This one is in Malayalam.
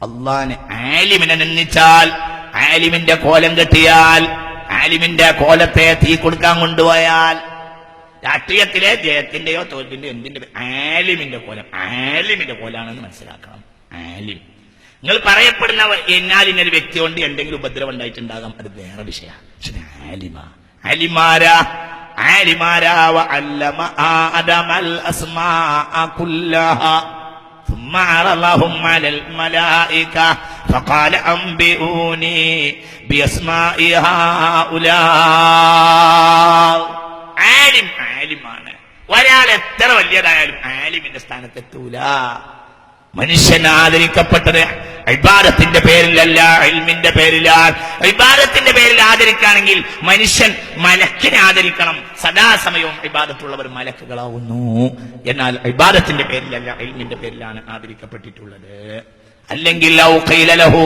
അള്ളാനെ ആലിമിനെ നിന്ദിച്ചാൽ, ആലിമിന്റെ കോലം കെട്ടിയാൽ, ആലിമിന്റെ കോലത്തെ തീ കൊടുക്കാൻ കൊണ്ടുപോയാൽ, രാഷ്ട്രീയത്തിലെ ജയത്തിന്റെയോ തോൽവിന്റെയോ എന്തിന്റെ ആലിമിന്റെ കോലം, ആലിമിന്റെ കോലാണെന്ന് മനസ്സിലാക്കണം. ആലിം നിങ്ങൾ പറയപ്പെടുന്ന എന്നാലിനൊരു വ്യക്തി കൊണ്ട് എന്തെങ്കിലും ഉപദ്രവം ഉണ്ടായിട്ടുണ്ടാകാം, അത് വേറെ വിഷയമാണ്. പക്ഷെ ആലിമ, ആലിമാരാ വഅല്ലമ ആദമൽ അസ്മാഅ കുല്ലഹാ ثم عرضهم على الملائكة فقال أنبئوني بأسماء هؤلاء. ആലിമാണ്. ഒരാൾ എത്ര വലിയതായാലും ആലിമിന്റെ സ്ഥാനത്തെത്തൂല. മനുഷ്യൻ ആദരിക്കപ്പെട്ടത് ഇബാദത്തിന്റെ പേരിലല്ല, ഇൽമിന്റെ പേരിലാണ്. ഇബാദത്തിന്റെ പേരിൽ ആദരിക്കുകയാണെങ്കിൽ മനുഷ്യൻ മലക്കിനെ ആദരിക്കണം. സദാസമയവും ഇബാദത്തുള്ളവർ മലക്കുകളാവുന്നു. എന്നാൽ ഇബാദത്തിന്റെ പേരിലല്ല, ഇൽമിന്റെ പേരിലാണ് ആദരിക്കപ്പെട്ടിട്ടുള്ളത്. അല്ലെങ്കിൽ ലൗ ഖീല ലഹു